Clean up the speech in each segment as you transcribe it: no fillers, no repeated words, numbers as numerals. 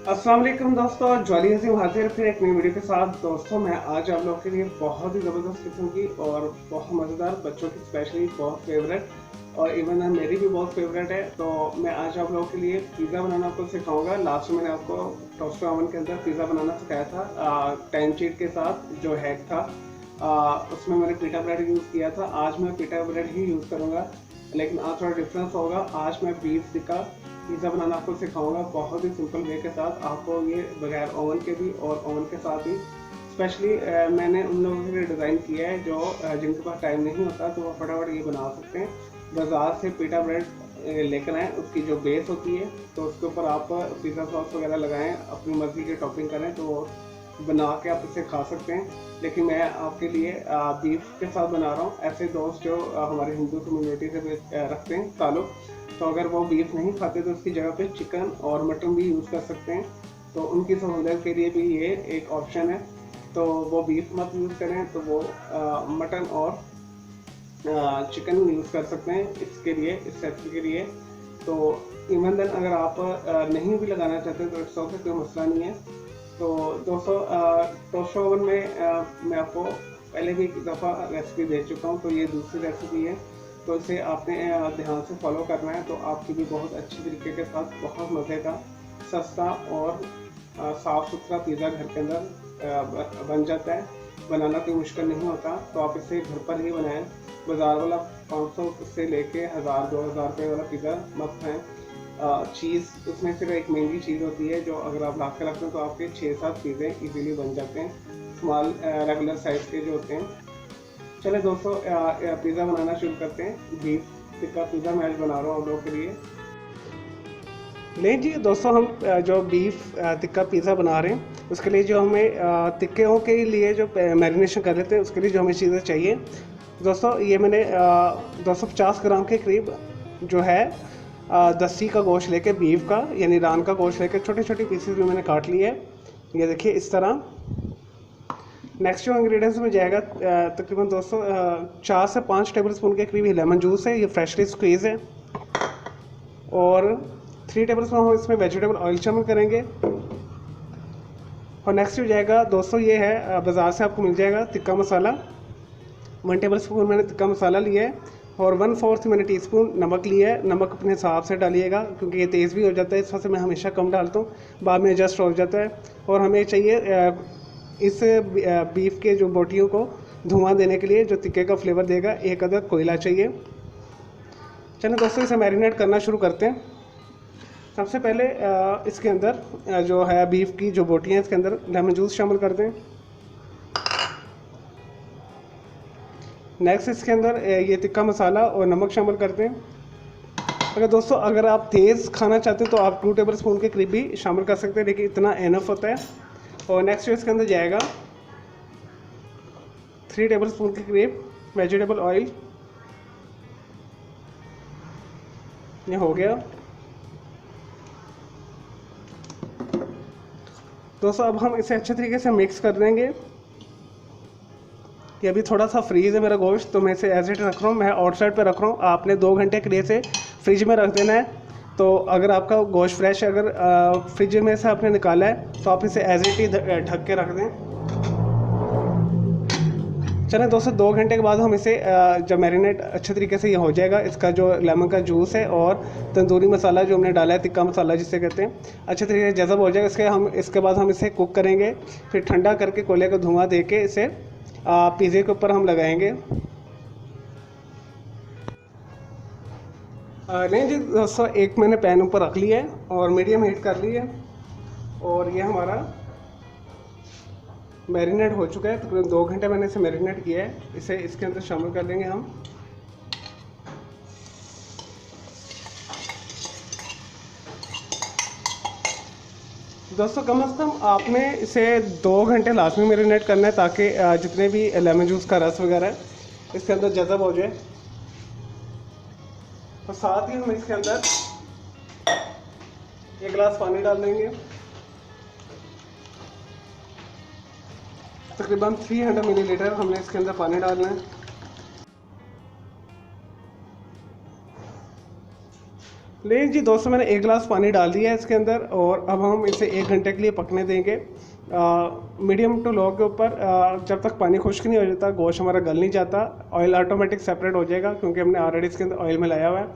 अस्सलाम वालेकुम दोस्तों, जॉली हसीम हाजिर फिर एक नई वीडियो के साथ। दोस्तों मैं आज आप लोगों के लिए बहुत ही ज़बरदस्त किस्म की और बहुत मज़ेदार, बच्चों की स्पेशली बहुत फेवरेट और इवन मेरी भी बहुत फेवरेट है। तो मैं आज आप लोगों के लिए पिज़्ज़ा बनाना आपको सिखाऊंगा। लास्ट में मैंने आपको टोस्टर ओवन के अंदर पिज़्ज़ा बनाना सिखाया था टाइम शीट के साथ, जो हैक था। उसमें मैंने पीटा ब्रेड यूज़ किया था। आज मैं पीटा ब्रेड ही यूज़ करूँगा, लेकिन आज थोड़ा डिफरेंस होगा। आज मैं बीफ टिक्का पिज़्ज़ा बनाना आपको सिखाऊंगा बहुत ही सिंपल वे के साथ। आपको ये बगैर ओवन के भी और ओवन के साथ ही स्पेशली मैंने उन लोगों के लिए डिज़ाइन किया है जो जिनके पास टाइम नहीं होता, तो वो फटाफट ये बना सकते हैं। बाज़ार से पीटा ब्रेड लेकर आएँ, उसकी जो बेस होती है तो उसके ऊपर आप पिज़्ज़ा सॉस वगैरह लगाएं, अपनी मर्ज़ी की टॉपिंग करें तो बना के आप इसे खा सकते हैं। लेकिन मैं आपके लिए बीफ के साथ बना रहा हूँ। ऐसे दोस्त जो हमारे हिंदू कम्युनिटी से रखते हैं ताल्लुक़, तो अगर वो बीफ नहीं खाते तो उसकी जगह पे चिकन और मटन भी यूज़ कर सकते हैं। तो उनकी सहूलियत के लिए भी ये एक ऑप्शन है। तो वो बीफ मत यूज़ करें, तो वो मटन और चिकन यूज़ कर सकते हैं इसके लिए, इस रेसिपी के लिए। तो इवन देन अगर आप नहीं भी लगाना चाहते तो इट्स ओके, कोई मसला नहीं है। तो दोस्तों टोस्टर ओवन में मैं आपको पहले भी एक दफ़ा रेसिपी दे चुका हूँ, तो ये दूसरी रेसिपी है। तो इसे आपने ध्यान से फॉलो करना है, तो आपकी भी बहुत अच्छी तरीके के साथ बहुत मज़े का सस्ता और साफ़ सुथरा पिज़्ज़ा घर के अंदर बन जाता है। बनाना कोई मुश्किल नहीं होता, तो आप इसे घर पर ही बनाएं। बाज़ार वाला 500 से लेके 1000-2000 रुपये वाला पिज़्ज़ा मत खाएँ। चीज़ उसमें सिर्फ एक महंगी चीज़ होती है, जो अगर आप ला के रखते हैं तो आपके 6-7 चीज़ें इजीली बन जाते हैं, स्मॉल रेगुलर साइज़ के जो होते हैं। चले दोस्तों पिज़्ज़ा बनाना शुरू करते हैं। बीफ टिक्का पिज़्ज़ा मैं आज बना रहा हूँ आप लोगों के लिए। नहीं जी दोस्तों, हम जो बीफ टिक्का पिज़्ज़ा बना रहे हैं उसके लिए जो हमें टिक्कों के लिए जो मैरिनेशन कर लेते हैं उसके लिए जो हमें चीज़ें चाहिए दोस्तों, ये मैंने 250 ग्राम के करीब जो है दस्सी का गोश्त लेके, बीफ का यानी रान का गोश्त लेके छोटे छोटे पीसेस में मैंने काट लिए है। ये देखिए इस तरह। नेक्स्ट जो इंग्रेडिएंट्स में जाएगा तकरीबन दोस्तों 4 से 5 टेबल स्पून के करीब लेमन जूस है, ये फ्रेशली स्क्वीज़ है। और 3 टेबल स्पून हम इसमें वेजिटेबल ऑयल शामिल करेंगे। और नेक्स्ट जो जाएगा दोस्तों, ये है बाज़ार से आपको मिल जाएगा टिक्का मसाला। 1 टेबल स्पून मैंने टिक्का मसाला लिया है और 1/4 मैंने टीस्पून नमक लिया है। नमक अपने हिसाब से डालिएगा क्योंकि ये तेज़ भी हो जाता है, इस वजह से मैं हमेशा कम डालता हूँ, बाद में एडजस्ट हो जाता है। और हमें चाहिए इस बीफ के जो बोटियों को धुआं देने के लिए, जो टिक्के का फ्लेवर देगा, 1 अदद कोयला चाहिए। चलिए दोस्तों इसे मैरिनेट करना शुरू करते हैं। सबसे पहले इसके अंदर जो है बीफ की जो बोटियाँ हैं इसके अंदर लेमन जूस शामिल कर दें। नेक्स्ट इसके अंदर ये टिक्का मसाला और नमक शामिल कर दें। अगर आप तेज़ खाना चाहते हैं तो आप 2 टेबल स्पून के करीब भी शामिल कर सकते हैं, लेकिन इतना एनफ होता है। और नेक्स्ट जो इसके अंदर जाएगा 3 टेबल स्पून के करीब वेजिटेबल ऑयल। ये हो गया दोस्तों। अब हम इसे अच्छे तरीके से मिक्स कर देंगे। ये अभी थोड़ा सा फ्रीज़ है मेरा गोश्त, तो मैं इसे एज इट रख रहा हूँ, मैं आउटसाइड पे रख रहा हूँ। आपने 2 घंटे के लिए से फ्रिज में रख देना है। तो अगर आपका गोश्त फ्रेश है, अगर फ्रिज में से आपने निकाला है तो आप इसे एज इट ही ढक के रख दें। चलें दोस्तों, 2 घंटे के बाद हम इसे जब मैरिनेट अच्छे तरीके से ये हो जाएगा, इसका जो लेमन का जूस है और तंदूरी मसाला जो हमने डाला है, टिक्का मसाला जिसे कहते हैं, अच्छे तरीके से जज़ब हो जाएगा। इसके बाद हम इसे कुक करेंगे। फिर ठंडा करके कोयले का धुआं दे के इसे पिज़्ज़े के ऊपर हम लगाएंगे। नहीं जी दोस्तों, एक मैंने पैन ऊपर रख लिया है और मीडियम हीट कर ली है और ये हमारा मैरिनेट हो चुका है। तकरीबन 2 घंटे मैंने इसे मैरिनेट किया है। इसे इसके अंदर शामिल कर लेंगे हम। दोस्तों कम से कम आपने इसे 2 घंटे लाजमी मैरिनेट करना है, ताकि जितने भी लेमन जूस का रस वगैरह है इसके अंदर जज़ब हो जाए। और साथ ही हम इसके अंदर 1 गिलास पानी डाल देंगे। तकरीबन 300 मिलीलीटर हमने इसके अंदर पानी डालना है। लेकिन जी दोस्तों मैंने 1 गिलास पानी डाल दिया है इसके अंदर, और अब हम इसे 1 घंटे के लिए पकने देंगे मीडियम टू लो के ऊपर। जब तक पानी खुश्क नहीं हो जाता गोश्त हमारा गल नहीं जाता, ऑयल ऑटोमेटिक सेपरेट हो जाएगा क्योंकि हमने ऑलरेडी इसके अंदर ऑयल मिलाया हुआ है।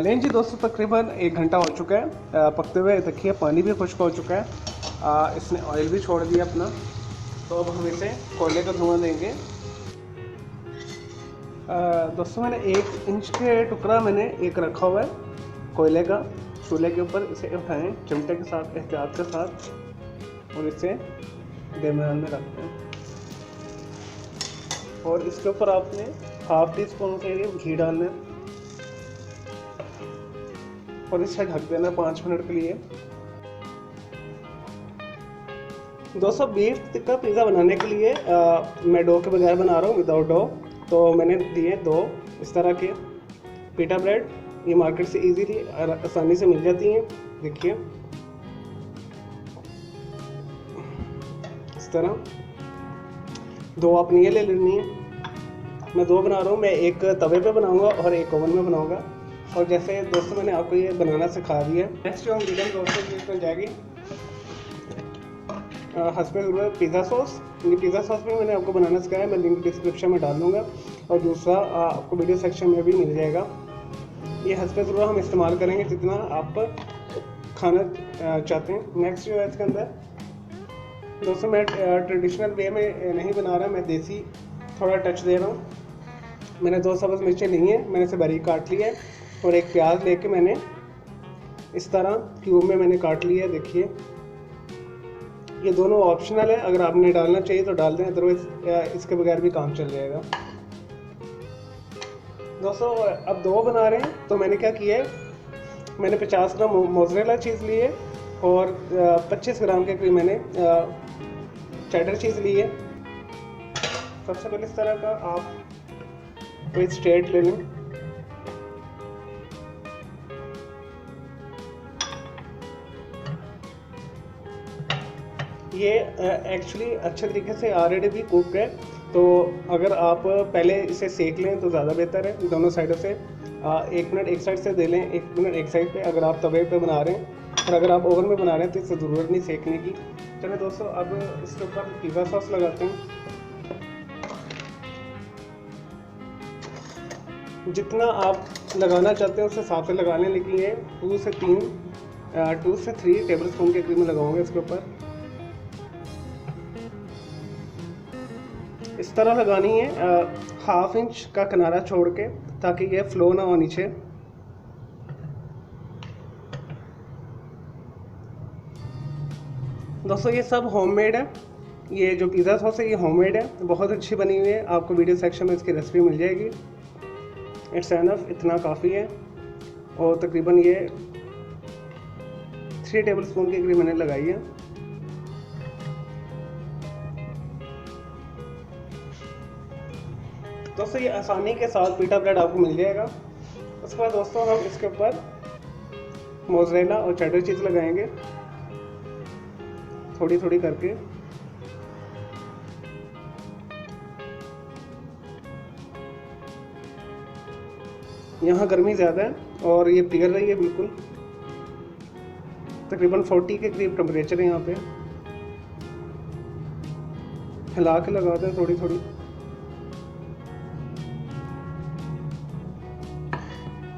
लेकिन जी दोस्तों तकरीबन 1 घंटा हो चुका है पकते हुए। देखिए पानी भी खुश्क हो चुका है, इसने ऑयल भी छोड़ दिया अपना। तो अब हम इसे कोयले का धुआं देंगे। दोस्तों मैंने 1 इंच के टुकड़ा मैंने एक रखा हुआ है कोयले का चूल्हे के ऊपर। इसे उठाएं चिमटे के साथ एहतियात के साथ और इसे दरमियान में रखते हैं, और इसके ऊपर आपने ½ टी स्पून के लिए घी डालना है और इसे ढक देना 5 मिनट के लिए। दोस्तों बीफ टिक्का पिज़्ज़ा बनाने के लिए मैं डो के बगैर बना रहा हूँ, विदाउट डो। तो मैंने दिए 2 इस तरह के पीटा ब्रेड, ये मार्केट से इजीली और आसानी से मिल जाती हैं। देखिए इस तरह 2 आपने ये ले लेनी है। मैं 2 बना रहा हूँ, मैं एक तवे पे बनाऊंगा और एक ओवन में बनाऊंगा। और जैसे दोस्तों मैंने आपको ये बनाना सिखा दिया। नेक्स्ट जो इंग्रेडिएंट दोस्तों इसमें जाएगी हस्बैंड ज़रूरत पिज़्ज़ा सॉस। ये पिज़्ज़ा सॉस भी मैंने आपको बनाना सिखाया, मैं लिंक डिस्क्रिप्शन में डाल दूँगा, और दूसरा आपको वीडियो सेक्शन में भी मिल जाएगा। ये हस्बैंड ज़रूरत हम इस्तेमाल करेंगे जितना आप खाना चाहते हैं। नेक्स्ट जो है इसके अंदर दोस्तों मैं ट्रेडिशनल वे में नहीं बना रहा, मैं देसी थोड़ा टच दे रहा हूँ। मैंने 2 सब्ज़ मिर्चें ली हैं, मैंने इसे बारीक काट लिया है, और एक प्याज लेके मैंने इस तरह क्यूब में मैंने काट लिया है। देखिए ये दोनों ऑप्शनल है, अगर आपने डालना चाहिए तो डाल दें, अदरवाइज इसके बगैर भी काम चल जाएगा। दोस्तों अब 2 बना रहे हैं तो मैंने क्या किया है, मैंने 50 ग्राम मोज़रेला चीज़ ली है और 25 ग्राम के करीब मैंने चेडर चीज़ ली है। सबसे पहले इस तरह का आप कोई स्ट्रेट ले लें। ये एक्चुअली अच्छे तरीके से ऑलरेडी भी कुक है, तो अगर आप पहले इसे सेक लें तो ज़्यादा बेहतर है। दोनों साइडों से 1 मिनट एक साइड से दे लें, 1 मिनट एक साइड पे, अगर आप तवे पे बना रहे हैं। और अगर आप ओवन में बना रहे हैं तो इससे ज़रूरत नहीं सेकने की। चलिए दोस्तों अब इसके ऊपर पिज़्ज़ा सॉस लगाते हैं। जितना आप लगाना चाहते हैं उससे हिसाब से लगा लें, लेकिन ये 2 से 3 टेबल स्पून के करीब में लगाऊंगा इसके ऊपर। इस तरह लगानी है ½ इंच का किनारा छोड़ के, ताकि ये फ्लो ना हो नीचे। दोस्तों ये सब होममेड है, ये जो पिज़्ज़ा सॉस है ये होममेड है, बहुत अच्छी बनी हुई है। आपको वीडियो सेक्शन में इसकी रेसिपी मिल जाएगी। इट्स एनफ, इतना काफ़ी है। और तकरीबन ये 3 टेबल स्पून के करीब मैंने लगाई है। दोस्तों ये आसानी के साथ पीटा ब्रेड आपको मिल जाएगा। उसके बाद दोस्तों हम इसके ऊपर मोज़रेला और चेडर चीज़ लगाएंगे थोड़ी थोड़ी करके। यहाँ गर्मी ज़्यादा है और ये पिघल रही है बिल्कुल। तकरीबन 40 के करीब टेम्परेचर है यहाँ पे। हिला के लगाते हैं थोड़ी थोड़ी।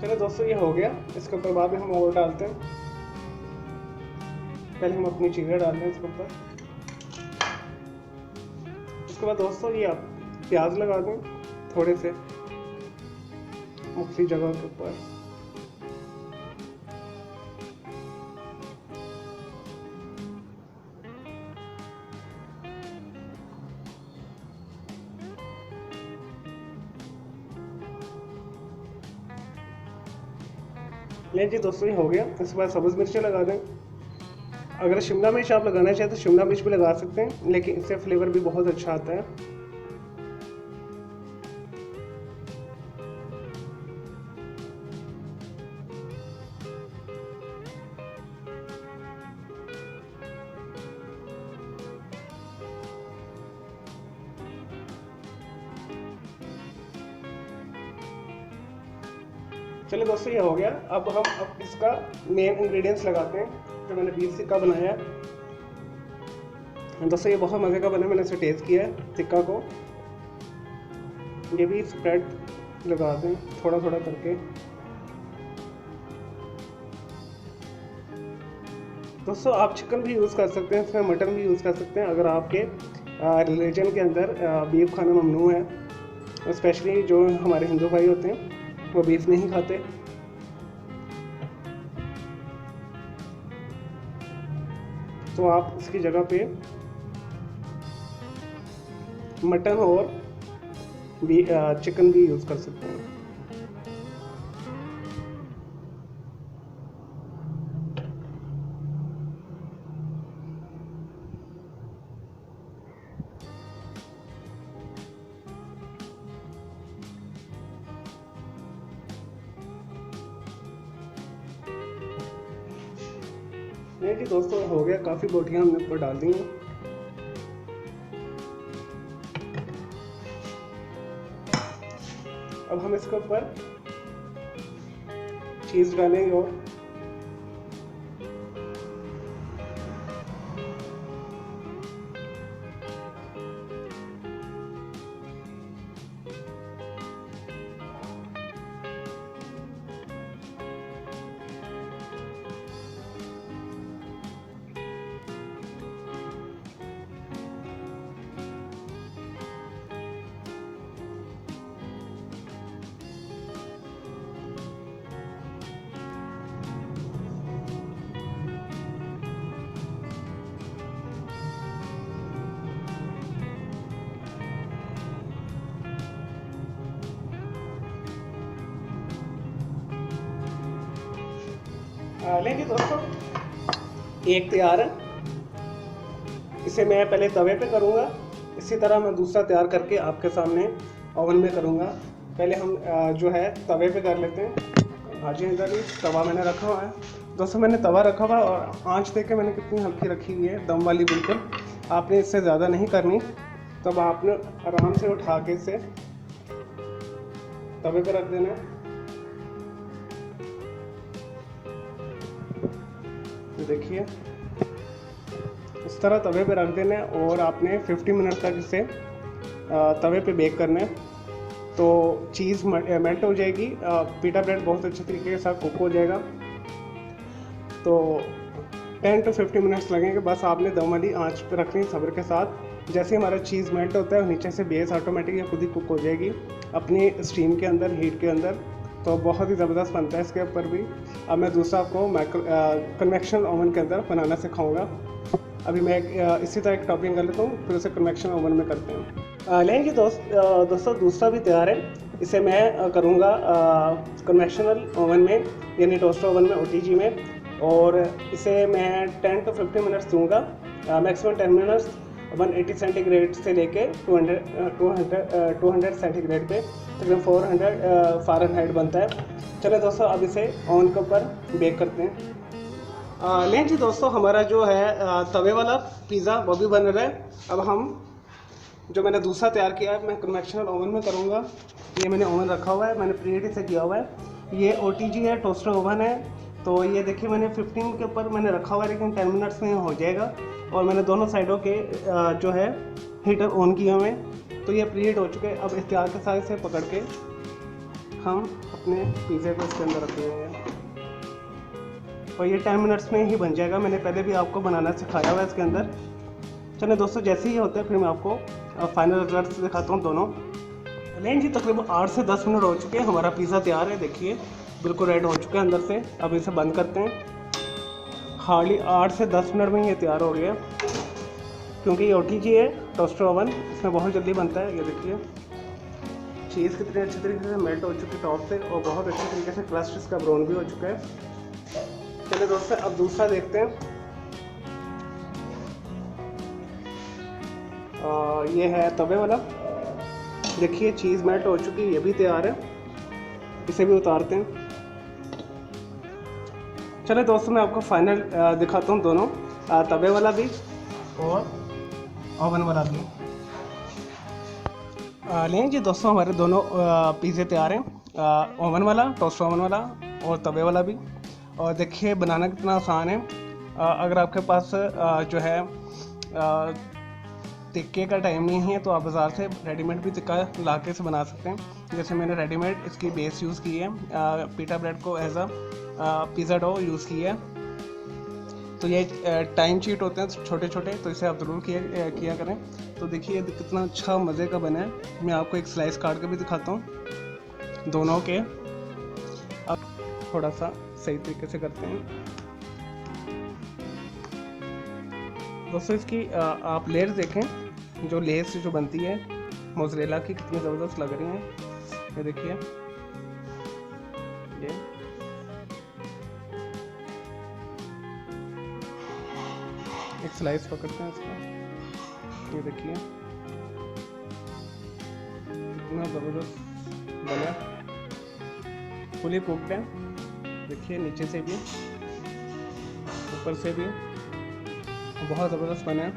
चलो दोस्तों ये हो गया। इसके ऊपर बाद में हम और डालते हैं। पहले हम अपनी चीज़ें डालते हैं इसके ऊपर। उसके बाद दोस्तों ये आप प्याज लगा दें थोड़े से मुख्तलिफ जगह के ऊपर। ले जी दोस्तों ये हो गया। इसके बाद सब्ज़ मिर्चें लगा दें। अगर शिमला मिर्च आप लगाना चाहें तो शिमला मिर्च भी लगा सकते हैं, लेकिन इससे फ्लेवर भी बहुत अच्छा आता है। चलिए दोस्तों ये हो गया। अब हम इसका मेन इंग्रेडिएंट्स लगाते हैं जो मैंने बीफ टिक्का बनाया है। दोस्तों ये बहुत मज़े का बना, मैंने इसे टेस्ट किया है टिक्का को। ये भी स्प्रेड लगा दें थोड़ा थोड़ा करके। दोस्तों आप चिकन भी यूज़ कर सकते हैं, इसमें मटन भी यूज़ कर सकते हैं। अगर आपके रिलीजन के अंदर बीफ खाना ममनू है, स्पेशली जो हमारे हिंदू भाई होते हैं वो बीफ नहीं खाते, तो आप इसकी जगह पे मटन और चिकन भी यूज़ कर सकते हैं। ये कि दोस्तों हो गया, काफ़ी बोटियाँ हमने ऊपर डाल दी हैं। अब हम इसके ऊपर चीज़ डालेंगे और लेंगे दोस्तों एक तैयार है। इसे मैं पहले तवे पे करूँगा, इसी तरह मैं दूसरा तैयार करके आपके सामने ओवन में करूँगा। पहले हम जो है तवे पे कर लेते हैं। हाँ जी, इधर ही तवा मैंने रखा हुआ है। दोस्तों मैंने तवा रखा हुआ और आंच देके मैंने कितनी हल्की रखी हुई है, दम वाली बिल्कुल। आपने इससे ज़्यादा नहीं करनी, तब आपने आराम से उठा के इसे तवे पे रख देना है। देखिए इस तरह तवे पे रख देना है और आपने 50 मिनट तक इसे तवे पे बेक करना है, तो चीज़ मेल्ट हो जाएगी। पीटा ब्रेड बहुत अच्छे तरीके के साथ कुक हो जाएगा। तो 10 to 50 मिनट्स लगेंगे, बस आपने दम वाली आंच पे रखनी सब्र के साथ। जैसे ही हमारा चीज़ मेल्ट होता है नीचे से बेस ऑटोमेटिक खुद ही कुक हो जाएगी अपनी स्टीम के अंदर, हीट के अंदर। तो बहुत ही ज़बरदस्त बनता है इसके ऊपर भी। अब मैं दूसरा आपको कन्वेक्शन ओवन के अंदर बनाना सिखाऊंगा। अभी मैं इसी तरह एक टॉपिंग कर लेता हूँ, फिर उसे कन्वेक्शन ओवन में करते हैं। लेंगे दोस्तों दूसरा भी तैयार है। इसे मैं करूँगा कन्वेक्शनल ओवन में, यानी टोस्टर ओवन में, OTG में। और इसे मैं 10 to 50 मिनट्स दूँगा, मैक्सिमम 10 मिनट्स। 180 सेंटीग्रेड से लेके 200 सेंटीग्रेड पे तकरीबन 400 फ़ारेनहाइट बनता है। चलो दोस्तों अब इसे ओवन के ऊपर बेक करते हैं। लें जी दोस्तों, हमारा जो है तवे वाला पिज़्ज़ा वो भी बन रहा है। अब हम जो मैंने दूसरा तैयार किया है मैं कन्वेक्शनल ओवन में करूँगा। ये मैंने ओवन रखा हुआ है, मैंने प्रीहीट इसे किया हुआ है। ये OTG है, टोस्टर ओवन है। तो ये देखिए मैंने 15 के ऊपर मैंने रखा हुआ है, लेकिन 10 मिनट्स में हो जाएगा। और मैंने दोनों साइडों के जो है हीटर ऑन किए हुए हैं, तो ये प्रीहीट हो चुके हैं। अब इख्तियार के साथ इसे पकड़ के हम अपने पिज़्ज़े को इसके अंदर रख देंगे और ये 10 मिनट्स में ही बन जाएगा। मैंने पहले भी आपको बनाना सिखाया हुआ है इसके अंदर। चलिए दोस्तों जैसे ही होता है फिर मैं आपको फाइनल रिजल्ट दिखाता हूँ दोनों। लेकिन जी तकरीबन 8 से 10 मिनट हो चुके हैं, हमारा पिज़्ज़ा तैयार है। देखिए बिल्कुल रेड हो चुका है अंदर से। अब इसे बंद करते हैं। हार्डली 8 से 10 मिनट में ये तैयार हो गया, क्योंकि ये OTG है, टोस्टर ओवन, इसमें बहुत जल्दी बनता है। ये देखिए चीज़ कितने अच्छे तरीके से मेल्ट हो चुकी है टॉप से, और बहुत अच्छे तरीके से क्रस्ट इसका ब्राउन भी हो चुका है। चलिए दोस्तों अब दूसरा देखते हैं। ये है तवे वाला। देखिए चीज़ मेल्ट हो चुकी है, ये भी तैयार है। इसे भी उतारते हैं। चलिए दोस्तों मैं आपको फाइनल दिखाता हूँ दोनों, तवे वाला भी और ओवन वाला भी। लें जी दोस्तों, हमारे दोनों पिज़्ज़े तैयार हैं। ओवन वाला, टोस्ट ओवन वाला और तवे वाला भी। और देखिए बनाना कितना आसान है। अगर आपके पास जो है टिक्के का टाइम नहीं है तो आप बाज़ार से रेडीमेड भी टिक्का ला के से बना सकते हैं। जैसे मैंने रेडीमेड इसकी बेस यूज़ की है, पीटा ब्रेड को as a pizza dough use की है। तो ये टाइम चीट होते हैं छोटे छोटे, तो इसे आप ज़रूर किया करें। तो देखिए कितना अच्छा मज़े का बना है। मैं आपको एक स्लाइस काट के भी दिखाता हूँ दोनों के। अब थोड़ा सा सही तरीके से करते हैं दोस्तों। इसकी आप लेयर्स देखें, जो लेस जो बनती है मोज़रेला की, कितनी ज़बरदस्त लग रही हैं। ये देखिए, ये एक स्लाइस पकड़ते हैं इसका। ये देखिए कितना ज़बरदस्त बना, फुली कुक्ड है। देखिए नीचे से भी ऊपर से भी बहुत ज़बरदस्त बना है।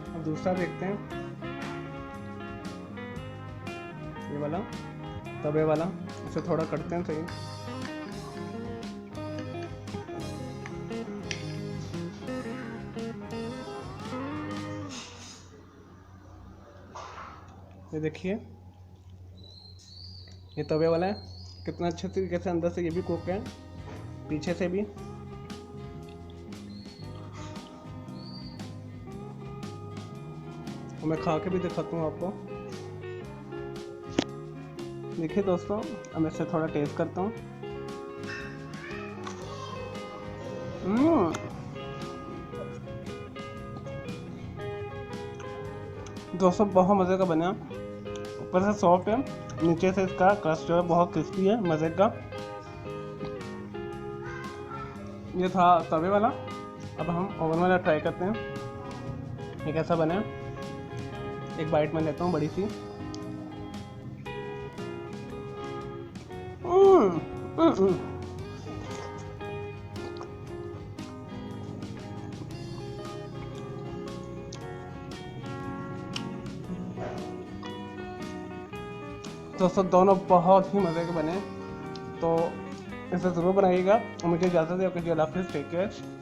अब दूसरा देखते हैं, ये वाला तवे वाला। इसे थोड़ा करते हैं सही। ये देखिए ये तवे वाला है, कितना अच्छे तरीके से अंदर से ये भी कुक है, पीछे से भी। तो मैं खा के भी दिखाता हूँ आपको। देखिए दोस्तों, अब मैं इससे थोड़ा टेस्ट करता हूँ। दोस्तों बहुत मज़े का बना, ऊपर से सॉफ्ट है, नीचे से इसका क्रस्ट जो है बहुत क्रिस्पी है, मज़े का। ये था तवे वाला। अब हम ओवन वाला ट्राई करते हैं, ये कैसा बना। एक बाइट में लेता हूँ बड़ी सी। दोस्तों दोनों बहुत ही मज़े के बने, तो इसे ज़रूर बनाइएगा। और मुझे इजाज़त है, ओके, अल्लाह हाफ़िज़, टेक केयर।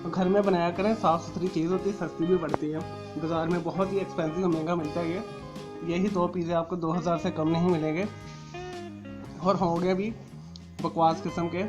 घर में बनाया करें, साफ़ सुथरी चीज़ होती है, सस्ती भी पड़ती है। बाज़ार में बहुत ही एक्सपेंसिव और महंगा मिलता है। यही 2 पिज़्ज़े आपको 2000 से कम नहीं मिलेंगे, और होंगे भी बकवास किस्म के।